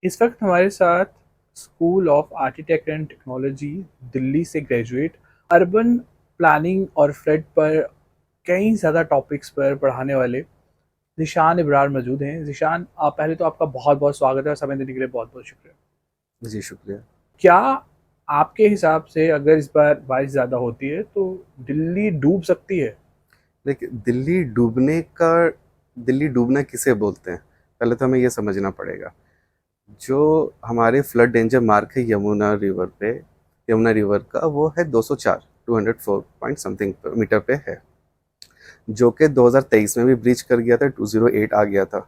इस वक्त हमारे साथ school of architect and technology Delhi से ग्रेजुएट अर्बन प्लानिंग और फ्लड पर कई ज़्यादा टॉपिक्स पर पढ़ाने वाले ज़ीशान इब्रार मौजूद हैं। ज़ीशान, आप पहले तो आपका बहुत बहुत स्वागत है और समय देने के लिए बहुत बहुत शुक्रिया। जी, शुक्रिया। क्या आपके हिसाब से अगर इस बार बारिश ज़्यादा होती है तो दिल्ली डूब सकती है? देखिए, दिल्ली डूबना किसे बोलते हैं? पहले तो हमें ये समझना पड़ेगा। जो हमारे फ्लड डेंजर मार्क है यमुना रिवर का वो है 204, 204 पॉइंट समथिंग मीटर पे है, जो कि 2023 में भी ब्रीच कर गया था, 208 आ गया था।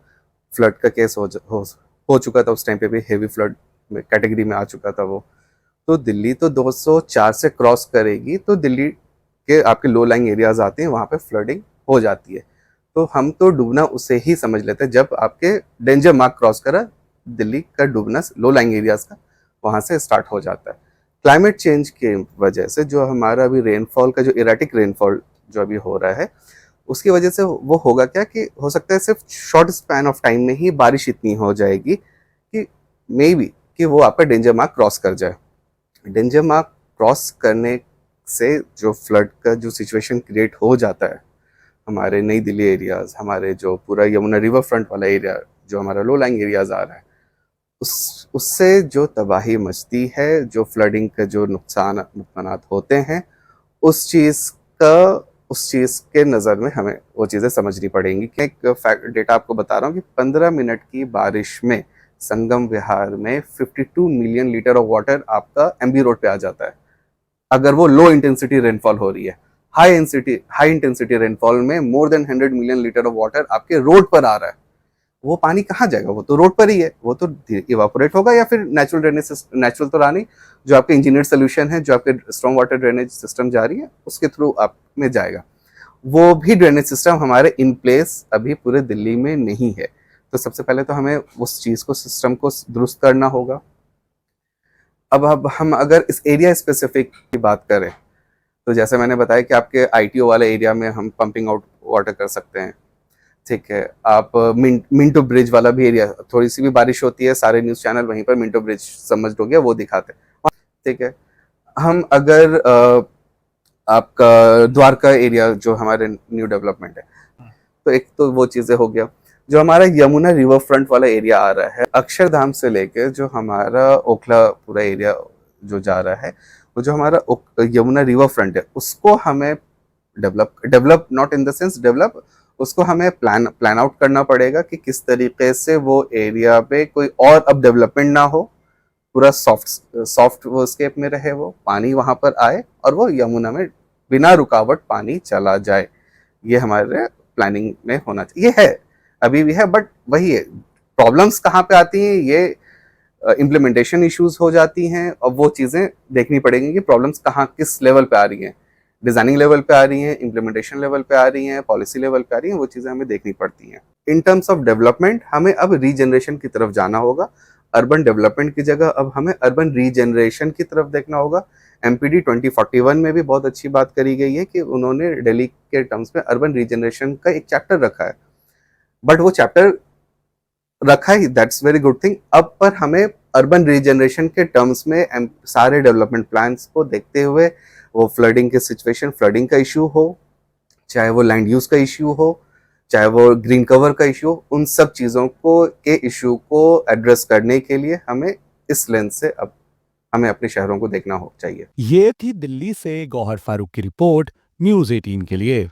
फ्लड का केस हो चुका था, उस टाइम पे भी हेवी फ्लड में कैटेगरी में आ चुका था वो। तो दिल्ली तो 204 से क्रॉस करेगी तो दिल्ली के आपके लो लाइंग एरियाज आते हैं, वहाँ पे फ्लडिंग हो जाती है। तो हम तो डूबना उसे ही समझ लेते हैं जब आपके डेंजर मार्क क्रॉस करा, दिल्ली का डूबना लो लाइंग एरियाज का वहाँ से स्टार्ट हो जाता है। क्लाइमेट चेंज के वजह से जो हमारा अभी रेनफॉल का जो इरेटिक रेनफॉल जो अभी हो रहा है, उसकी वजह से वो होगा क्या कि हो सकता है सिर्फ शॉर्ट स्पैन ऑफ टाइम में ही बारिश इतनी हो जाएगी कि मे बी कि वो आपका डेंजर मार्क क्रॉस कर जाए। डेंजर मार्क क्रॉस करने से जो फ्लड का जो सिचुएशन क्रिएट हो जाता है हमारे नई दिल्ली एरियाज, हमारे जो पूरा यमुना रिवर फ्रंट वाला एरिया, जो हमारा लो लाइंग एरियाज आ रहा है, उससे जो तबाही मचती है, जो फ्लडिंग का जो नुकसानात होते हैं, उस चीज़ का उस चीज़ के नज़र में हमें वो चीज़ें समझनी पड़ेंगी। कि एक फैक्ट डेटा आपको बता रहा हूँ कि 15 मिनट की बारिश में संगम विहार में 52 मिलियन लीटर ऑफ वाटर आपका एमबी रोड पे आ जाता है, अगर वो लो इंटेंसिटी रेनफॉल हो रही है। हाई इंटेंसिटी रेनफॉल में more than 100 million litre of water आपके रोड पर आ रहा है। वो पानी कहाँ जाएगा? वो तो रोड पर ही है, वो तो इवापोरेट होगा या फिर नेचुरल तो रहा नहीं, जो आपके इंजीनियर सोल्यूशन है, जो आपके स्ट्रॉन्ग वाटर ड्रेनेज सिस्टम जा रही है उसके थ्रू आप में जाएगा। वो भी ड्रेनेज सिस्टम हमारे इन प्लेस अभी पूरे दिल्ली में नहीं है। तो सबसे पहले तो हमें उस चीज को, सिस्टम को दुरुस्त करना होगा। अब हम अगर इस एरिया स्पेसिफिक की बात करें, तो जैसे मैंने बताया कि आपके आईटीओ वाले एरिया में हम पंपिंग आउट वाटर कर सकते हैं। ठीक है, आप मिंटो ब्रिज वाला भी एरिया, थोड़ी सी भी बारिश होती है सारे न्यूज चैनल वहीं पर मिंटो ब्रिज समझ हो गया वो दिखाते हैं। ठीक है, हम अगर आपका द्वारका एरिया जो हमारे न्यू डेवलपमेंट है, तो एक तो वो चीजें हो गया। जो हमारा यमुना रिवर फ्रंट वाला एरिया आ रहा है, अक्षरधाम से लेके जो हमारा ओखला पूरा एरिया जो जा रहा है, वो जो हमारा यमुना रिवर फ्रंट है, उसको हमें develop not in the sense develop, उसको हमें प्लान आउट करना पड़ेगा कि किस तरीके से वो एरिया पे कोई और अब डेवलपमेंट ना हो, पूरा सॉफ्ट वो स्केप में रहे, वो पानी वहां पर आए और वो यमुना में बिना रुकावट पानी चला जाए। ये हमारे प्लानिंग में होना चाहिए। ये है, अभी भी है, बट वही है, प्रॉब्लम्स कहाँ पे आती हैं, ये इम्प्लीमेंटेशन इश्यूज हो जाती हैं। और वो चीज़ें देखनी पड़ेंगी कि प्रॉब्लम्स कहाँ किस लेवल पे आ रही हैं, डिजाइनिंग लेवल पे आ रही हैं, इम्प्लीमेंटेशन लेवल पे आ रही हैं, पॉलिसी लेवल पे आ रही हैं, वो चीज़ें हमें देखनी पड़ती हैं। इन टर्म्स ऑफ डेवलपमेंट हमें अब रीजनरेशन की तरफ जाना होगा। अर्बन डेवलपमेंट की जगह अब हमें अर्बन रीजनरेशन की तरफ देखना होगा। एमपीडी 2041 में भी बहुत अच्छी बात करी गई है कि उन्होंने दिल्ली के टर्म्स में अर्बन रीजनरेशन का एक चैप्टर रखा है, बट वो चैप्टर रखा है, दैट्स वेरी गुड थिंग। अब पर हमें अर्बन रीजनरेशन के टर्म्स में सारे डेवलपमेंट प्लान्स को देखते हुए, वो फ्लडिंग के सिचुएशन, फ्लडिंग का इश्यू हो, चाहे वो लैंड यूज का इश्यू हो, चाहे वो ग्रीन कवर का इश्यू हो, उन सब चीज़ों को के इश्यू को एड्रेस करने के लिए हमें इस लेंस से अब हमें अपने शहरों को देखना हो चाहिए। ये थी दिल्ली से गौहर फारूक की रिपोर्ट न्यूज 18 के लिए।